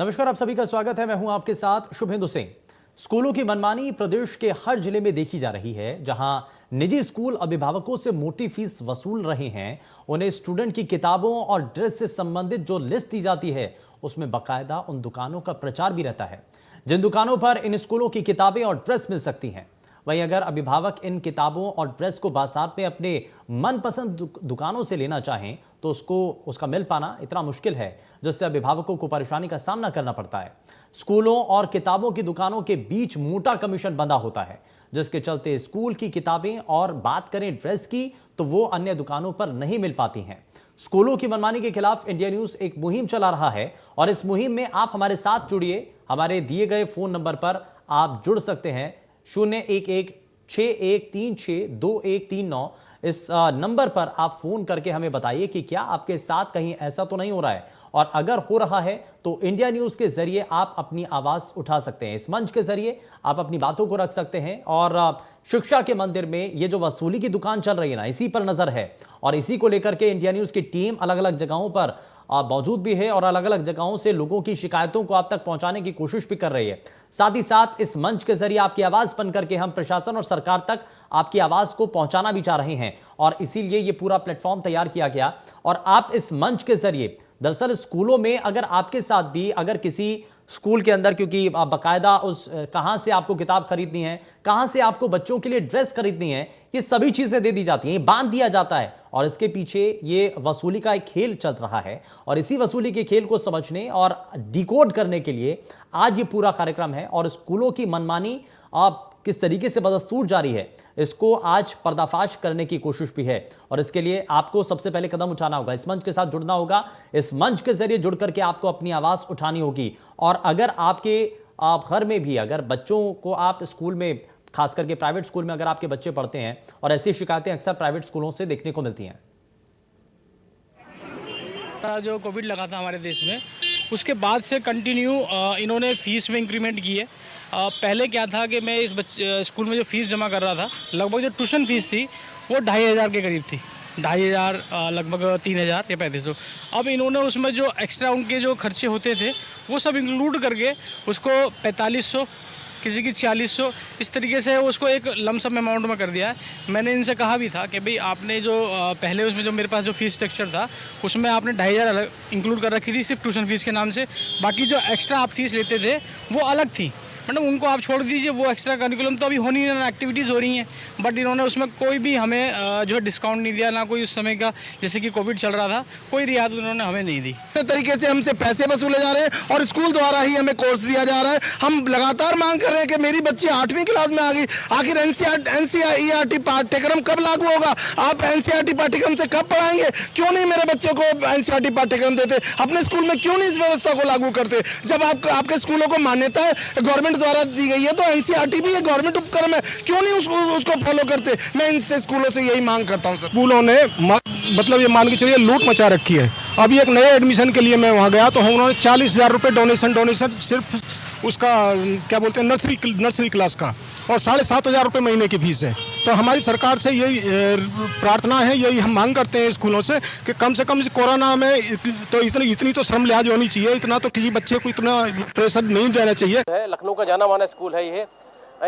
नमस्कार, आप सभी का स्वागत है। मैं हूं आपके साथ शुभेंदु सिंह। स्कूलों की मनमानी प्रदेश के हर जिले में देखी जा रही है। जहां निजी स्कूल अभिभावकों से मोटी फीस वसूल रहे हैं, उन्हें स्टूडेंट की किताबों और ड्रेस से संबंधित जो लिस्ट दी जाती है उसमें बकायदा उन दुकानों का प्रचार भी रहता है जिन दुकानों पर इन स्कूलों की किताबें और ड्रेस मिल सकती हैं। वहीं अगर अभिभावक इन किताबों और ड्रेस को बाजार में अपने मनपसंद दुकानों से लेना चाहें तो उसका मिल पाना इतना मुश्किल है, जिससे अभिभावकों को परेशानी का सामना करना पड़ता है। स्कूलों और किताबों की दुकानों के बीच मोटा कमीशन बंधा होता है, जिसके चलते स्कूल की किताबें और बात करें ड्रेस की तो वो अन्य दुकानों पर नहीं मिल पाती हैं। स्कूलों की मनमानी के खिलाफ इंडिया न्यूज एक मुहिम चला रहा है और इस मुहिम में आप हमारे साथ जुड़िए। हमारे दिए गए फोन नंबर पर आप जुड़ सकते हैं 01161362139। इस नंबर पर आप फोन करके हमें बताइए कि क्या आपके साथ कहीं ऐसा तो नहीं हो रहा है, और अगर हो रहा है तो इंडिया न्यूज के जरिए आप अपनी आवाज उठा सकते हैं। इस मंच के जरिए आप अपनी बातों को रख सकते हैं। और शिक्षा के मंदिर में ये जो वसूली की दुकान चल रही है ना, इसी पर नजर है और इसी को लेकर के इंडिया न्यूज की टीम अलग अलग जगहों पर मौजूद भी है और अलग अलग जगहों से लोगों की शिकायतों को आप तक पहुंचाने की कोशिश भी कर रही है। साथ ही साथ इस मंच के जरिए आपकी आवाज बन करके हम प्रशासन और सरकार तक आपकी आवाज को पहुंचाना भी चाह रहे हैं और इसीलिए ये पूरा प्लेटफॉर्म तैयार किया गया। और आप इस मंच के जरिए दरअसल स्कूलों में अगर आपके साथ भी अगर किसी स्कूल के अंदर, क्योंकि बाकायदा उस कहां से आपको किताब खरीदनी है, कहां से आपको बच्चों के लिए ड्रेस खरीदनी है, ये सभी चीजें दे दी जाती हैं, ये बांध दिया जाता है और इसके पीछे ये वसूली का एक खेल चल रहा है। और इसी वसूली के खेल को समझने और डिकोड करने के लिए आज ये पूरा कार्यक्रम है। और स्कूलों की मनमानी आप किस तरीके से बदस्तूर जारी है, इसको आज पर्दाफाश करने की कोशिश भी है और इसके लिए आपको सबसे पहले कदम उठाना होगा, इस मंच के साथ जुड़ना होगा। इस मंच के जरिए जुड़ करके आपको अपनी आवाज उठानी होगी। और अगर आपके घर में भी अगर बच्चों को आप स्कूल में, खास करके प्राइवेट स्कूल में अगर आपके बच्चे पढ़ते हैं, और ऐसी शिकायतें अक्सर प्राइवेट स्कूलों से देखने को मिलती हैं। जो कोविड लगा था हमारे देश में, उसके बाद से कंटिन्यू इन्होंने फीस में इंक्रीमेंट की है। पहले क्या था कि मैं इस स्कूल में जो फीस जमा कर रहा था, लगभग जो ट्यूशन फीस थी वो 2500 के करीब थी, 2500 लगभग 3000 या 3500। अब इन्होंने उसमें जो एक्स्ट्रा उनके जो खर्चे होते थे वो सब इंक्लूड करके उसको 4500, किसी की 4600, इस तरीके से उसको एक लमसम अमाउंट में कर दिया है। मैंने इनसे कहा भी था कि भाई आपने जो पहले उसमें जो मेरे पास जो फीस स्ट्रक्चर था उसमें आपने 2500 अलग इंक्लूड कर रखी थी सिर्फ ट्यूशन फीस के नाम से, बाकी जो एक्स्ट्रा आप फीस लेते थे वो अलग थी। मतलब उनको आप छोड़ दीजिए, वो एक्स्ट्रा करिकुलम तो अभी होनी नहीं, एक्टिविटीज़ हो रही हैं, बट इन्होंने उसमें कोई भी हमें जो है डिस्काउंट नहीं दिया, ना कोई उस समय का, जैसे कि कोविड चल रहा था, कोई रियायत उन्होंने हमें नहीं दी। तरीके से हमसे पैसे वसूले जा रहे हैं और स्कूल द्वारा ही हमें कोर्स दिया जा रहा है। हम लगातार मांग कर रहे हैं कि मेरी बच्ची 8वीं क्लास में आ गई, आखिर एनसीईआरटी पाठ्यक्रम कब लागू होगा? आप एनसीईआरटी पाठ्यक्रम से कब पढ़ाएंगे? क्यों नहीं मेरे बच्चों को एनसीईआरटी पाठ्यक्रम देते? अपने स्कूल में क्यों नहीं इस व्यवस्था को लागू करते? जब आपके स्कूलों को मान्यता है गवर्नमेंट द्वारा दी गई है तो एनसीईआरटी भी एक गवर्नमेंट उपक्रम है, क्यों नहीं उसको फॉलो करते? मैं इनसे स्कूलों से यही मांग करता हूं सर। स्कूलों ने मतलब ये मान के चलिए लूट मचा रखी है। अभी एक नए एडमिशन के लिए मैं वहाँ गया तो उन्होंने 40,000 रुपये डोनेशन सिर्फ उसका क्या बोलते हैं नर्सरी क्लास का, और 7,500 रुपये महीने की फीस है। तो हमारी सरकार से यही प्रार्थना है, यही हम मांग करते हैं स्कूलों से कि कम से कम इस कोरोना में तो इतनी तो शर्म लिहाज होनी चाहिए, इतना तो किसी बच्चे को इतना प्रेशर नहीं देना चाहिए। लखनऊ का जाना माना स्कूल है ये।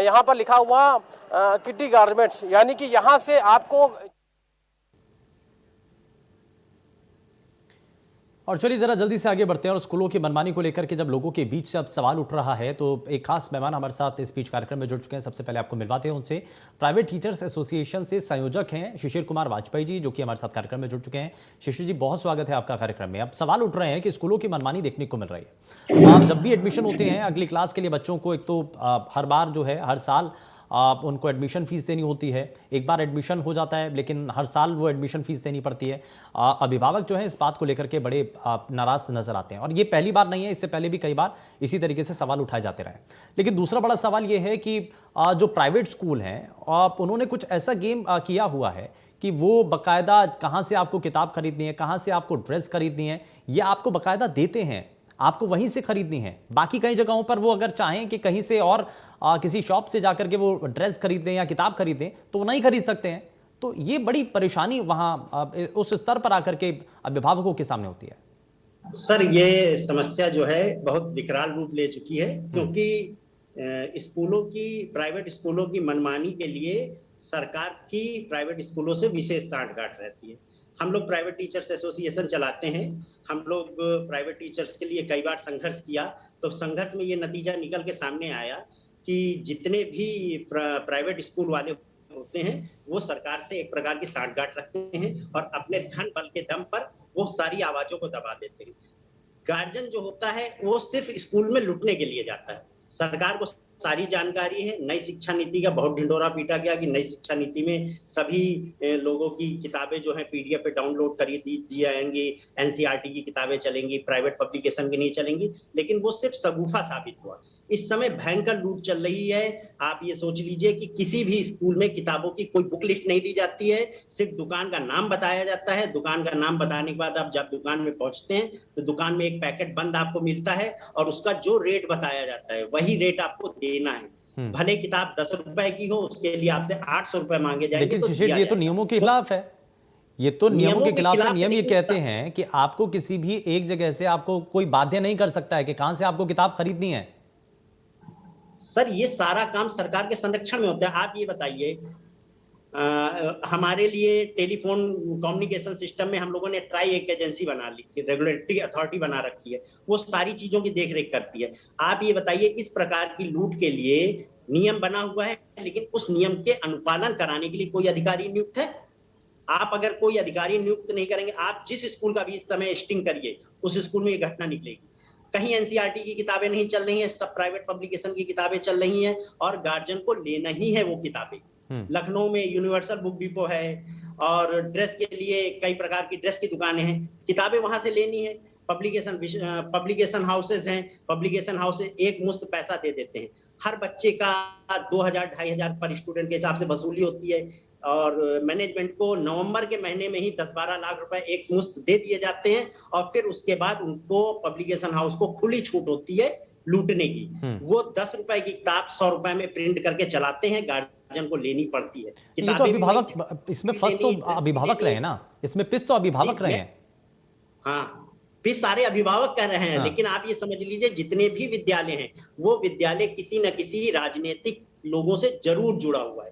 यहाँ पर लिखा हुआ किटी गारमेंट्स, यानी कि यहाँ से आपको। और चलिए जरा जल्दी से आगे बढ़ते हैं। और स्कूलों की मनमानी को लेकर के जब लोगों के बीच से अब सवाल उठ रहा है तो एक खास मेहमान हमारे साथ इस बीच कार्यक्रम में जुड़ चुके हैं। सबसे पहले आपको मिलवाते हैं उनसे। प्राइवेट टीचर्स एसोसिएशन से संयोजक हैं शिशिर कुमार वाजपेयी जी, जो कि हमारे साथ कार्यक्रम में जुड़ चुके हैं। शिशिर जी, बहुत स्वागत है आपका कार्यक्रम में। अब सवाल उठ रहे हैं कि स्कूलों की मनमानी देखने को मिल रही है। आप जब भी एडमिशन होते हैं अगली क्लास के लिए बच्चों को, एक तो हर बार जो है हर साल आप उनको एडमिशन फीस देनी होती है। एक बार एडमिशन हो जाता है लेकिन हर साल वो एडमिशन फीस देनी पड़ती है। अभिभावक जो है इस बात को लेकर के बड़े नाराज नजर आते हैं और ये पहली बार नहीं है, इससे पहले भी कई बार इसी तरीके से सवाल उठाए जाते रहे। लेकिन दूसरा बड़ा सवाल ये है कि जो प्राइवेट स्कूल हैं उन्होंने कुछ ऐसा गेम किया हुआ है कि वो बकायदा कहाँ से आपको किताब खरीदनी है, कहाँ से आपको ड्रेस खरीदनी है, ये आपको बकायदा देते हैं, आपको वहीं से खरीदनी है। बाकी कई जगहों पर वो अगर चाहें कि कहीं से और किसी शॉप से जाकर के वो ड्रेस खरीद लें या किताब खरीद लें तो वो नहीं खरीद सकते हैं। तो ये बड़ी परेशानी वहां उस स्तर पर आकर के अभिभावकों के सामने होती है। सर ये समस्या जो है बहुत विकराल रूप ले चुकी है, क्योंकि स्कूलों की, प्राइवेट स्कूलों की मनमानी के लिए सरकार की प्राइवेट स्कूलों से विशेष सांठगांठ रहती है। हम लोग प्राइवेट टीचर्स एसोसिएशन चलाते हैं। हम लोग प्राइवेट टीचर्स के लिए कई बार संघर्ष किया, तो संघर्ष में ये नतीजा निकल के सामने आया कि जितने भी प्राइवेट स्कूल वाले होते हैं वो सरकार से एक प्रकार की सांठगांठ रखते हैं और अपने धन बल के दम पर वो सारी आवाजों को दबा देते हैं। गार्जियन जो होता है वो सिर्फ स्कूल में लुटने के लिए जाता है। सरकार को सारी जानकारी है। नई शिक्षा नीति का बहुत ढिंढोरा पीटा गया कि नई शिक्षा नीति में सभी लोगों की किताबें जो है पीडीएफ पे डाउनलोड कर दी जाएंगी, एनसीईआरटी की किताबें चलेंगी, प्राइवेट पब्लिकेशन की नहीं चलेंगी, लेकिन वो सिर्फ शगुफा साबित हुआ। इस समय भयंकर लूट चल रही है। आप ये सोच लीजिए कि किसी भी स्कूल में किताबों की कोई बुक लिस्ट नहीं दी जाती है, सिर्फ दुकान का नाम बताया जाता है। दुकान का नाम बताने के बाद आप जब दुकान में पहुंचते हैं तो दुकान में एक पैकेट बंद आपको मिलता है और उसका जो रेट बताया जाता है वही रेट आपको देना है। भले किताब 10 रुपए की हो, उसके लिए आपसे 800 रुपए मांगे जाएंगे। लेकिन तो शिशिर जी, ये तो नियमों के खिलाफ है। ये तो नियमों के खिलाफ है। नियम ये कहते हैं कि आपको किसी भी एक जगह से आपको कोई बाध्य नहीं कर सकता है कि कहां से आपको किताब खरीदनी है। सर ये सारा काम सरकार के संरक्षण में होता है। आप ये बताइए, हमारे लिए टेलीफोन कम्युनिकेशन सिस्टम में हम लोगों ने ट्राई एक एजेंसी बना ली, रेगुलेटरी अथॉरिटी बना रखी है, वो सारी चीजों की देखरेख करती है। आप ये बताइए, इस प्रकार की लूट के लिए नियम बना हुआ है, लेकिन उस नियम के अनुपालन कराने के लिए कोई अधिकारी नियुक्त है? आप अगर कोई अधिकारी नियुक्त नहीं करेंगे, आप जिस स्कूल का भी इस समय स्टिंग करिए, उस स्कूल में ये घटना निकलेगी। कहीं एनसीईआरटी की किताबें नहीं चल रही हैं, सब प्राइवेट पब्लिकेशन की किताबें चल रही हैं और गार्जियन को लेना ही है वो किताबें। लखनऊ में यूनिवर्सल बुक डिपो है और ड्रेस के लिए कई प्रकार की ड्रेस की दुकानें हैं, किताबें वहां से लेनी है। पब्लिकेशन हाउसेज हैं, पब्लिकेशन हाउसेज एक मुश्त पैसा दे देते हैं। हर बच्चे का 2000-2500 पर स्टूडेंट के हिसाब से वसूली होती है और मैनेजमेंट को नवंबर के महीने में ही 10-12 लाख रुपए एक मुश्त दे दिए जाते हैं और फिर उसके बाद उनको पब्लिकेशन हाउस को खुली छूट होती है लूटने की। वो 10 रुपए की किताब 100 रुपए में प्रिंट करके चलाते हैं, गार्जियन को लेनी पड़ती है। ये तो अभिभावक, इसमें फंस तो अभिभावक रहे ना, इसमें पिस तो अभिभावक रहे हैं। हाँ, भी सारे अभिभावक कह रहे हैं। हाँ। लेकिन आप ये समझ लीजिए, जितने भी विद्यालय हैं वो विद्यालय किसी न किसी राजनीतिक लोगों से जरूर जुड़ा हुआ है।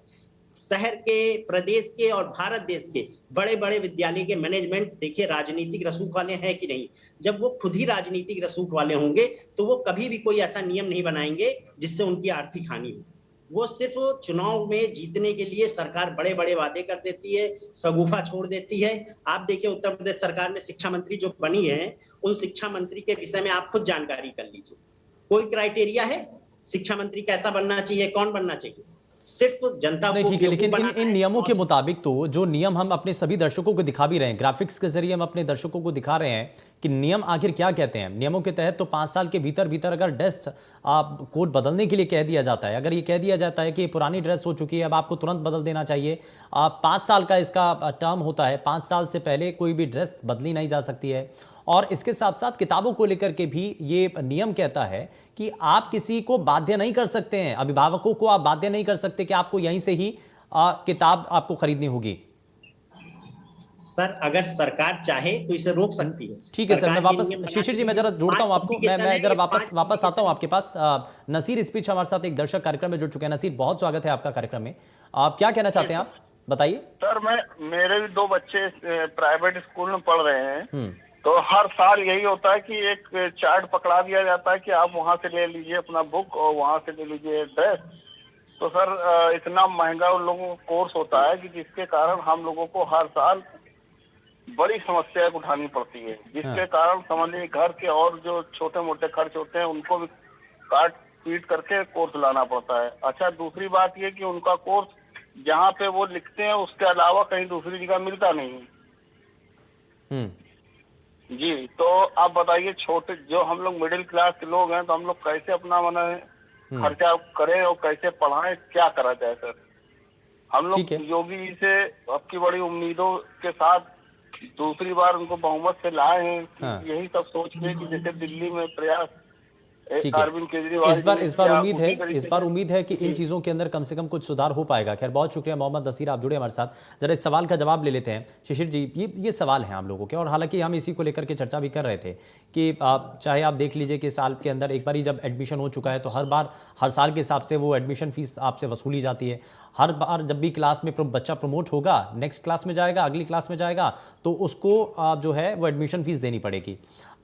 शहर के, प्रदेश के और भारत देश के बड़े बड़े विद्यालय के मैनेजमेंट देखिए राजनीतिक रसूख वाले हैं कि नहीं। जब वो खुद ही राजनीतिक रसूख वाले होंगे तो वो कभी भी कोई ऐसा नियम नहीं बनाएंगे जिससे उनकी आर्थिक हानि हो। वो सिर्फ चुनाव में जीतने के लिए सरकार बड़े बड़े वादे कर देती है, शगुफा छोड़ देती है। आप देखिए उत्तर प्रदेश सरकार में शिक्षा मंत्री जो बनी है, उन शिक्षा मंत्री के विषय में आप खुद जानकारी कर लीजिए। कोई क्राइटेरिया है शिक्षा मंत्री कैसा बनना चाहिए, कौन बनना चाहिए? सिर्फ जनता नहीं, ठीक है, लेकिन इन नियमों के मुताबिक तो जो नियम हम अपने सभी दर्शकों को दिखा भी रहे हैं, ग्राफिक्स के जरिए हम अपने दर्शकों को दिखा रहे हैं कि नियम आखिर क्या कहते हैं। नियमों के तहत तो 5 साल के भीतर भीतर अगर ड्रेस कोड बदलने के लिए कह दिया जाता है, अगर ये कह दिया जाता है कि पुरानी ड्रेस हो चुकी है, अब आपको तुरंत बदल देना चाहिए, 5 साल का इसका टर्म होता है, 5 साल से पहले कोई भी ड्रेस बदली नहीं जा सकती है। और इसके साथ साथ किताबों को लेकर के भी ये नियम कहता है कि आप किसी को बाध्य नहीं कर सकते हैं, अभिभावकों को आप बाध्य नहीं कर सकते कि आपको यहीं से ही किताब आपको खरीदनी होगी। सर अगर सरकार चाहे तो इसे रोक सकती है। ठीक है सर, मैं वापस शिशिर जी मैं जरा जोड़ता हूं आपको, मैं जरा वापस आता हूं आपके पास। नसीर इस बीच हमारे साथ एक दर्शक कार्यक्रम में जुड़ चुके हैं। नसीर, बहुत स्वागत है आपका कार्यक्रम में। आप क्या कहना चाहते हैं, आप बताइए। सर मेरे भी 2 बच्चे प्राइवेट स्कूल में पढ़ रहे हैं, तो हर साल यही होता है कि एक चार्ट पकड़ा दिया जाता है कि आप वहां से ले लीजिए अपना बुक और वहां से ले लीजिए ड्रेस। तो सर इतना महंगा उन लोगों को कोर्स होता है कि जिसके कारण हम लोगों को हर साल बड़ी समस्याएं उठानी पड़ती है, जिसके कारण समझ लीजिए घर के और जो छोटे मोटे खर्च होते हैं उनको भी काट पीट करके कोर्स लाना पड़ता है। अच्छा, दूसरी बात ये कि उनका कोर्स जहाँ पे वो लिखते हैं उसके अलावा कहीं दूसरी जगह मिलता नहीं है। जी, तो आप बताइए, छोटे जो हम लोग मिडिल क्लास के लोग हैं तो हम लोग कैसे अपना खर्चा करें और कैसे पढ़ाएं, क्या करा जाए सर? हम लोग योगी जी से आपकी बड़ी उम्मीदों के साथ दूसरी बार उनको बहुमत से लाए हैं। हाँ। यही सब सोच के कि जैसे दिल्ली में प्रयास ठीक है, अरविंद केजरीवाल इस बार या उम्मीद उसी है तरीके कि इन चीजों के अंदर कम से कम कुछ सुधार हो पाएगा। खैर, बहुत शुक्रिया मोहम्मद नसीर, आप जुड़े हमारे साथ। जरा इस सवाल का जवाब ले लेते हैं। शिशिर जी, ये सवाल है हम लोगों के, और हालांकि हम इसी को लेकर के चर्चा भी कर रहे थे कि चाहे आप देख लीजिए कि साल के अंदर एक बार ही जब एडमिशन हो चुका है तो हर साल के हिसाब से वो एडमिशन फीस आपसे वसूली जाती है। हर बार जब भी क्लास में बच्चा प्रमोट होगा, नेक्स्ट क्लास में जाएगा, अगली क्लास में जाएगा, तो उसको जो है वो एडमिशन फीस देनी पड़ेगी।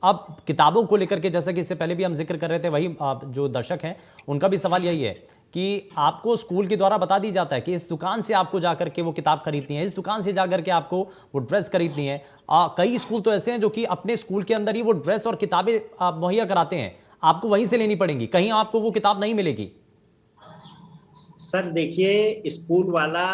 अब किताबों को लेकर के, जैसा कि इससे पहले भी हम जिक्र कर रहे थे, वही जो दर्शक हैं उनका भी सवाल यही है कि आपको स्कूल के द्वारा बता दी जाता है कि इस दुकान से आपको जाकर के वो किताब खरीदनी है, इस दुकान से जाकर के आपको वो ड्रेस खरीदनी है। कई स्कूल तो ऐसे हैं जो कि अपने स्कूल के अंदर ही वो ड्रेस और किताबें मुहैया कराते हैं, आपको वहीं से लेनी पड़ेंगी, कहीं आपको वो किताब नहीं मिलेगी। सर देखिए, स्कूल वाला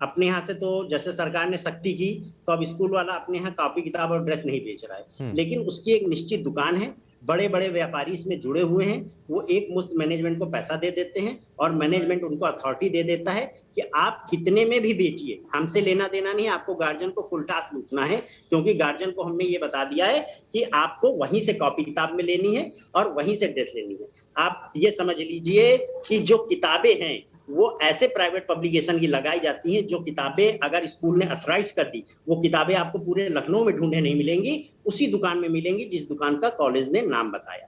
अपने यहाँ से, तो जैसे सरकार ने सख्ती की तो अब स्कूल वाला अपने यहाँ कॉपी किताब और ड्रेस नहीं बेच रहा है, लेकिन उसकी एक निश्चित दुकान है, बड़े बड़े व्यापारी इसमें जुड़े हुए हैं, वो एक मुश्त मैनेजमेंट को पैसा दे देते हैं और मैनेजमेंट उनको अथॉरिटी दे देता है कि आप कितने में भी बेचिए, हमसे लेना देना नहीं, आपको गार्जियन को फुल टास्क लूटना है, क्योंकि गार्जियन को हमने ये बता दिया है कि आपको वहीं से कॉपी किताब में लेनी है और वहीं से ड्रेस लेनी है। आप ये समझ लीजिए कि जो किताबें हैं वो ऐसे प्राइवेट पब्लिकेशन की लगाई जाती हैं, जो किताबें अगर स्कूल ने अथराइज कर दी, वो किताबें आपको पूरे लखनऊ में ढूंढे नहीं मिलेंगी, उसी दुकान में मिलेंगी जिस दुकान का कॉलेज ने नाम बताया।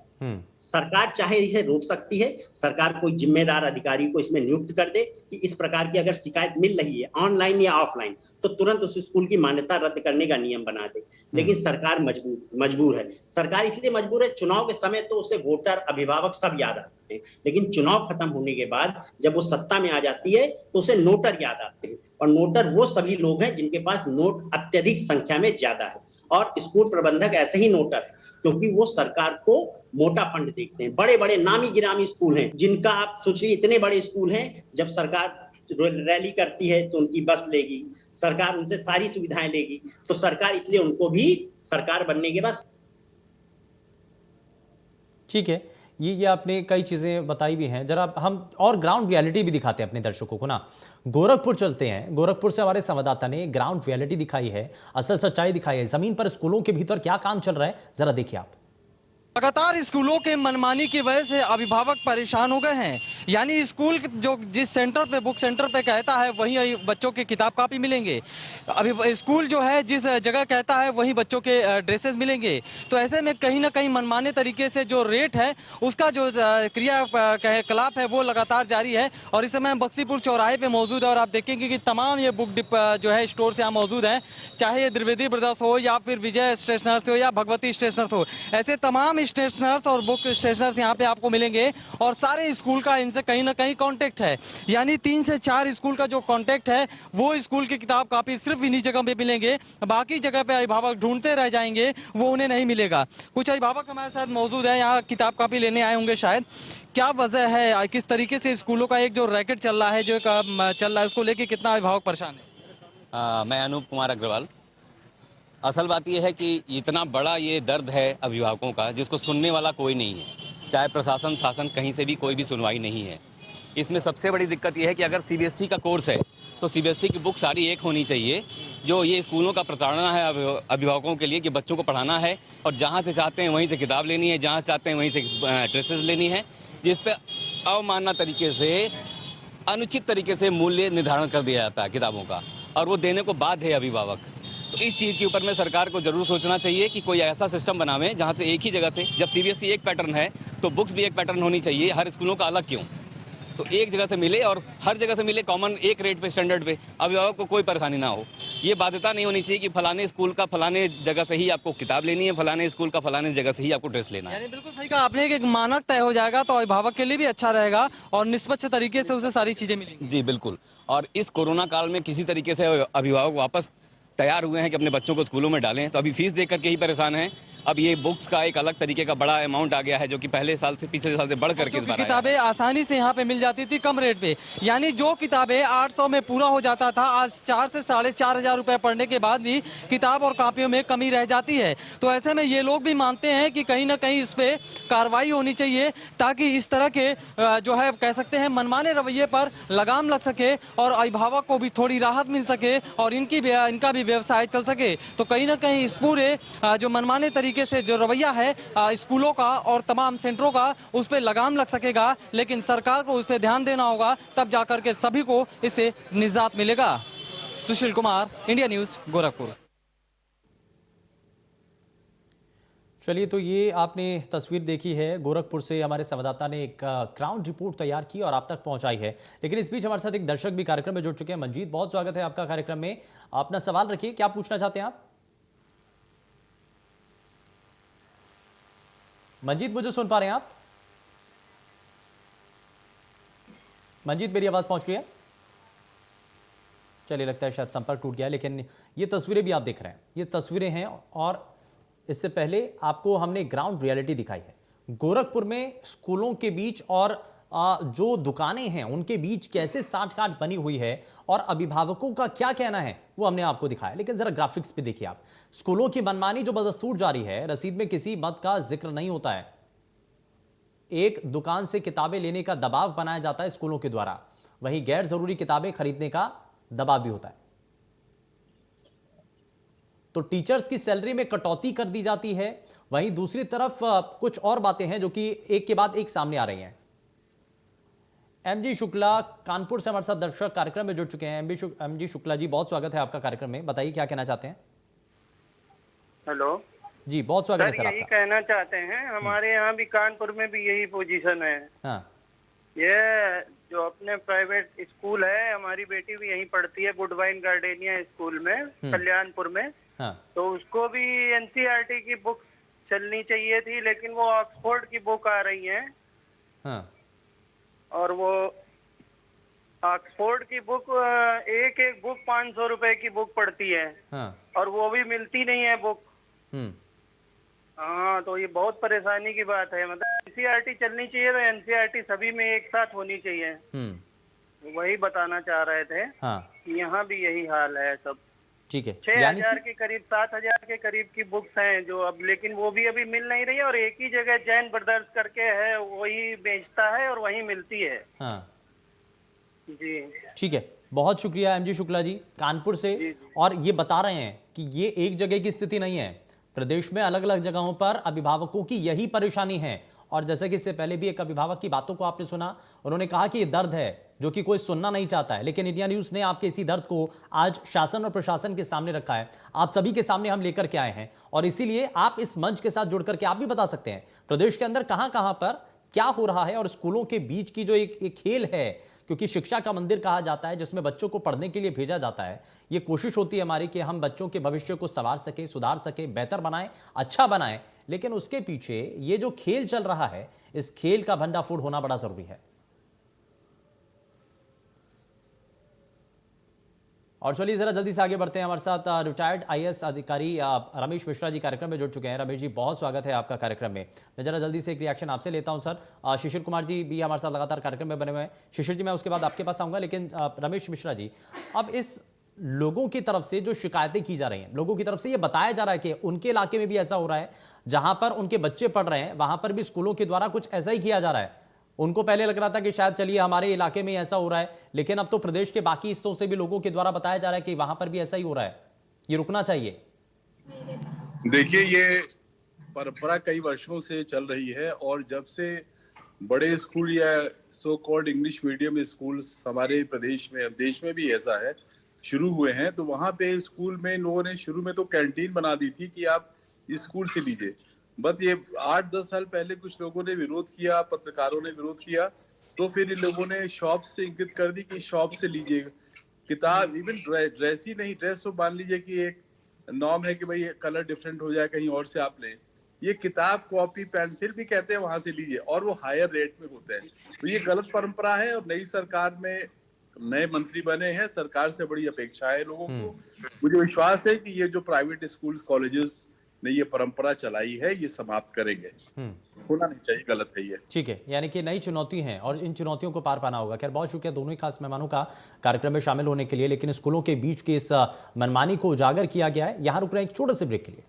सरकार चाहे इसे रोक सकती है, सरकार कोई जिम्मेदार अधिकारी को इसमें नियुक्त कर दे कि इस प्रकार की अगर शिकायत मिल रही है ऑनलाइन या ऑफलाइन तो तुरंत उस स्कूल की मान्यता रद्द करने का नियम बना दे। लेकिन सरकार मजबूर है। सरकार इसलिए मजबूर है, चुनाव के समय तो उसे वोटर, अभिभावक सब याद आते हैं, लेकिन चुनाव खत्म होने के बाद जब वो सत्ता में आ जाती है तो उसे नोटर याद आते हैं, और नोटर वो सभी लोग हैं जिनके पास नोट अत्यधिक संख्या में ज्यादा है, और स्कूल प्रबंधक ऐसे ही नोटर है, क्योंकि वो सरकार को मोटा फंड देखते हैं। बड़े बड़े नामी गिरामी स्कूल हैं जिनका आप सोचिए, इतने बड़े स्कूल हैं, जब सरकार रैली करती है तो उनकी बस लेगी, सरकार उनसे सारी सुविधाएं लेगी, तो सरकार इसलिए उनको भी सरकार बनने के बाद। ठीक है, ये आपने कई चीज़ें बताई भी हैं। जरा हम और ग्राउंड रियलिटी भी दिखाते हैं अपने दर्शकों को ना। गोरखपुर चलते हैं, गोरखपुर से हमारे संवाददाता ने ग्राउंड रियलिटी दिखाई है, असल सच्चाई दिखाई है, जमीन पर स्कूलों के भीतर क्या काम चल रहा है, जरा देखिए आप। लगातार स्कूलों के मनमानी की वजह से अभिभावक परेशान हो गए हैं। यानी स्कूल जो जिस सेंटर पे, बुक सेंटर पे कहता है वहीं बच्चों के किताब कापी मिलेंगे, अभी स्कूल जो है जिस जगह कहता है वहीं बच्चों के ड्रेसेस मिलेंगे। तो ऐसे में कहीं ना कहीं मनमाने तरीके से जो रेट है उसका जो क्रियाकलाप है वो लगातार जारी है। और इस समय बख्शीपुर चौराहे पे मौजूद है और आप देखेंगे कि तमाम ये बुक डिप जो है स्टोर्स यहाँ मौजूद हैं, चाहे ये द्विवेदी ब्रदर्स हो या फिर विजय स्टेशनर्स हो या भगवती स्टेशनर्स हो, ऐसे तमाम स्टेशनर्स और बुक स्टेशनर्स यहाँ पे आपको मिलेंगे। और सारे स्कूल का इनसे कहीं ना कहीं कांटेक्ट है, यानी 3 से 4 स्कूल का जो कांटेक्ट है वो स्कूल की किताब कापी सिर्फ इन्हीं जगह पे मिलेंगे, बाकी जगह पे अभिभावक ढूंढते रह जाएंगे, वो उन्हें नहीं मिलेगा। कुछ अभिभावक हमारे साथ मौजूद है, यहाँ किताब कापी लेने आए होंगे शायद। क्या वजह है, किस तरीके से स्कूलों का एक जो रैकेट चल रहा है, जो चल रहा है, उसको लेके कितना अभिभावक परेशान है? मैं अनूप कुमार अग्रवाल। असल बात यह है कि इतना बड़ा ये दर्द है अभिभावकों का जिसको सुनने वाला कोई नहीं है, चाहे प्रशासन शासन कहीं से भी कोई भी सुनवाई नहीं है। इसमें सबसे बड़ी दिक्कत यह है कि अगर सीबीएसई का कोर्स है तो सीबीएसई की बुक सारी एक होनी चाहिए। जो ये स्कूलों का प्रताड़ना है अभिभावकों के लिए कि बच्चों को पढ़ाना है और जहाँ से चाहते हैं वहीं से किताब लेनी है, जहाँ चाहते हैं वहीं से ड्रेसेस लेनी है, जिस पे अवमानना तरीके से, अनुचित तरीके से मूल्य निर्धारण कर दिया जाता है किताबों का, और वो देने को बाध्य है अभिभावक। तो इस चीज़ के ऊपर में सरकार को जरूर सोचना चाहिए कि कोई ऐसा सिस्टम बनावे जहाँ से एक ही जगह से, जब सीबीएसई एक पैटर्न है तो बुक्स भी एक पैटर्न होनी चाहिए, हर स्कूलों का अलग क्यों, तो एक जगह से मिले और हर जगह से मिले कॉमन एक रेट पे, स्टैंडर्ड पे, अभिभावक को कोई परेशानी ना हो। ये बाध्यता नहीं होनी चाहिए कि फलाने स्कूल का फलाने जगह से ही आपको किताब लेनी है, फलाने स्कूल का फलाने जगह से ही आपको ड्रेस लेना है। यानी बिल्कुल सही कहा आपने, एक मानक तय हो जाएगा तो अभिभावक के लिए भी अच्छा रहेगा और निष्पक्ष तरीके से उसे सारी चीजें मिलेंगी। जी बिल्कुल। और इस कोरोना काल में किसी तरीके से अभिभावक वापस तैयार हुए हैं कि अपने बच्चों को स्कूलों में डालें, तो अभी फीस देकर के ही परेशान हैं। अब ये बुक्स का एक अलग तरीके का बड़ा अमाउंट आ गया है जो कि पहले साल से, पिछले साल से बढ़ करके इस बार आया है। किताबें आसानी से यहाँ पे मिल जाती थी कम रेट पे, यानी जो किताबें 800 में पूरा हो जाता था, आज 4 से 4,500 रुपए पढ़ने के बाद भी किताब और कापियों में कमी रह जाती है। तो ऐसे में ये लोग भी मानते हैं कि कहीं ना कहीं इस पे कार्रवाई होनी चाहिए ताकि इस तरह के जो है कह सकते हैं मनमाने रवैये पर लगाम लग सके और अभिभावक को भी थोड़ी राहत मिल सके और इनका भी व्यवसाय चल सके। तो कहीं ना कहीं इस पूरे जो मनमाने तरीके तरीके से जो रवैया है स्कूलों का और तमाम सेंटरों का, उस पर लगाम लग सकेगा। लेकिन सरकार को उस पर ध्यान देना होगा, तब जाकर के सभी को इससे निजात मिलेगा। Sushil Kumar, India news, Gorakhpur. चलिए, तो ये आपने तस्वीर देखी है, गोरखपुर से हमारे संवाददाता ने एक ग्राउंड रिपोर्ट तैयार की और आप तक पहुंचाई है। लेकिन इस बीच हमारे साथ एक दर्शक भी कार्यक्रम में जुड़ चुके हैं। मंजीत, बहुत स्वागत है आपका कार्यक्रम में। अपना सवाल रखिए, क्या पूछना चाहते हैं आप? मंजीत, मुझे सुन पा रहे हैं आप? मंजीत, मेरी आवाज पहुंच रही है? चलिए, लगता है शायद संपर्क टूट गया है। लेकिन ये तस्वीरें भी आप देख रहे हैं, ये तस्वीरें हैं और इससे पहले आपको हमने ग्राउंड रियलिटी दिखाई है। गोरखपुर में स्कूलों के बीच और जो दुकानें हैं उनके बीच कैसे साठगांठ बनी हुई है और अभिभावकों का क्या कहना है वो हमने आपको दिखाया। लेकिन जरा ग्राफिक्स पे देखिए आप, स्कूलों की मनमानी जो बदस्तूर जारी है, रसीद में किसी मत का जिक्र नहीं होता है, एक दुकान से किताबें लेने का दबाव बनाया जाता है स्कूलों के द्वारा, वहीं गैर जरूरी किताबें खरीदने का दबाव भी होता है। तो टीचर्स की सैलरी में कटौती कर दी जाती है। वहीं दूसरी तरफ कुछ और बातें हैं जो कि एक के बाद एक सामने आ रही हैं। एमजी शुक्ला कानपुर से हमारे साथ दर्शक कार्यक्रम में जुड़ चुके हैं। एमजी शुक्ला जी, बहुत स्वागत है आपका कार्यक्रम में। बताइए क्या कहना चाहते हैं। हेलो जी, बहुत स्वागत है सर यही आपका। कहना चाहते हैं, हमारे यहाँ भी कानपुर में भी यही पोजीशन है। हाँ, ये जो अपने प्राइवेट स्कूल है, हमारी बेटी भी यहीं पढ़ती है, गुडवाइन गार्डेनिया स्कूल में, कल्याणपुर में। हाँ, तो उसको भी एनसीईआरटी की बुक चलनी चाहिए थी, लेकिन वो ऑक्सफोर्ड की बुक आ रही है। हाँ, और वो ऑक्सफोर्ड की बुक एक एक बुक 500 रुपए की बुक पड़ती है। हाँ, और वो भी मिलती नहीं है बुक। हम्म, हाँ, तो ये बहुत परेशानी की बात है। मतलब एनसीईआरटी चलनी चाहिए तो एनसीईआरटी सभी में एक साथ होनी चाहिए। वही बताना चाह रहे थे। हाँ, कि यहाँ भी यही हाल है सब। ठीक है। 6,000 के करीब 7,000 के करीब की बुक्स हैं जो अब, लेकिन वो भी अभी मिल नहीं रही है। और एक ही जगह जैन ब्रदर्स करके है, वही बेचता है और वही मिलती है। हाँ, जी ठीक है, बहुत शुक्रिया एमजी शुक्ला जी कानपुर से। और ये बता रहे हैं कि ये एक जगह की स्थिति नहीं है, प्रदेश में अलग अलग जगहों पर अभिभावकों की यही परेशानी है। और जैसे कि इससे पहले भी एक अभिभावक की बातों को आपने सुना, उन्होंने कहा कि ये दर्द है जो कि कोई सुनना नहीं चाहता है, लेकिन इंडिया न्यूज ने आपके इसी दर्द को आज शासन और प्रशासन के सामने रखा है, आप सभी के सामने हम लेकर के आए हैं। और इसीलिए आप इस मंच के साथ जुड़ करके आप भी बता सकते हैं प्रदेश के अंदर कहां कहां पर क्या हो रहा है। और स्कूलों के बीच की जो एक खेल है, क्योंकि शिक्षा का मंदिर कहा जाता है जिसमें बच्चों को पढ़ने के लिए भेजा जाता है, ये कोशिश होती है हमारी कि हम बच्चों के भविष्य को संवार सके, सुधार सके, बेहतर बनाएं, अच्छा बनाएं। लेकिन उसके पीछे ये जो खेल चल रहा है, इस खेल का भंडाफोड़ होना बड़ा जरूरी है। और चलिए जरा जल्दी से आगे बढ़ते हैं। हमारे साथ रिटायर्ड आईएएस अधिकारी रमेश मिश्रा जी कार्यक्रम में जुड़ चुके हैं। रमेश जी, बहुत स्वागत है आपका कार्यक्रम में। मैं जरा जल्दी से एक रिएक्शन आपसे लेता हूं सर। शिशिर कुमार जी भी हमारे साथ लगातार कार्यक्रम में बने हुए हैं। शिशिर जी, मैं उसके बाद आपके पास आऊंगा, लेकिन रमेश मिश्रा जी, अब इस लोगों की तरफ से जो शिकायतें की जा रही हैं, लोगों की तरफ से ये बताया जा रहा है कि उनके इलाके में भी ऐसा हो रहा है, जहां पर उनके बच्चे पढ़ रहे हैं वहां पर भी स्कूलों के द्वारा कुछ ऐसा ही किया जा रहा है। उनको पहले लग रहा था कि शायद चलिए हमारे इलाके में ऐसा हो रहा है, लेकिन अब तो प्रदेश के बाकी हिस्सों से भी लोगों के द्वारा बताया जा रहा है कि वहां पर भी ऐसा ही हो रहा है। ये रुकना चाहिए। देखिए, ये परंपरा कई वर्षों से चल रही है और जब से बड़े स्कूल या so called English medium schools हमारे प्रदेश में, देश में भी ऐसा है, शुरू हुए हैं, तो वहां पे स्कूल में लोगों ने शुरू में तो कैंटीन बना दी थी कि आप स्कूल से लीजिए। बट ये 8-10 साल पहले कुछ लोगों ने विरोध किया, पत्रकारों ने विरोध किया, तो फिर इन लोगों ने शॉप से इंगित कर दी कि शॉप से लीजिए किताब। इवन ड्रेस ही नहीं, ड्रेस तो मान लीजिए कि एक नॉर्म है कि भाई कलर डिफरेंट हो जाए, कहीं और से आप लें, ये किताब, कॉपी, पेंसिल भी कहते हैं वहां से लीजिए, और वो हायर रेट में होते हैं। तो ये गलत परंपरा है और नई सरकार में नए मंत्री बने हैं, सरकार से बड़ी अपेक्षा है लोगों को। मुझे विश्वास है कि ये जो प्राइवेट स्कूल्स, कॉलेजेस ने ये परंपरा चलाई है, ये समाप्त करेंगे। होना नहीं चाहिए, गलत है ये। ठीक है, यानी कि नई चुनौती है और इन चुनौतियों को पार पाना होगा। खैर, बहुत शुक्रिया दोनों ही खास मेहमानों का कार्यक्रम में शामिल होने के लिए। लेकिन स्कूलों के बीच के इस मनमानी को उजागर किया गया है। यहां रुक रहे हैं एक छोटे से ब्रेक के लिए।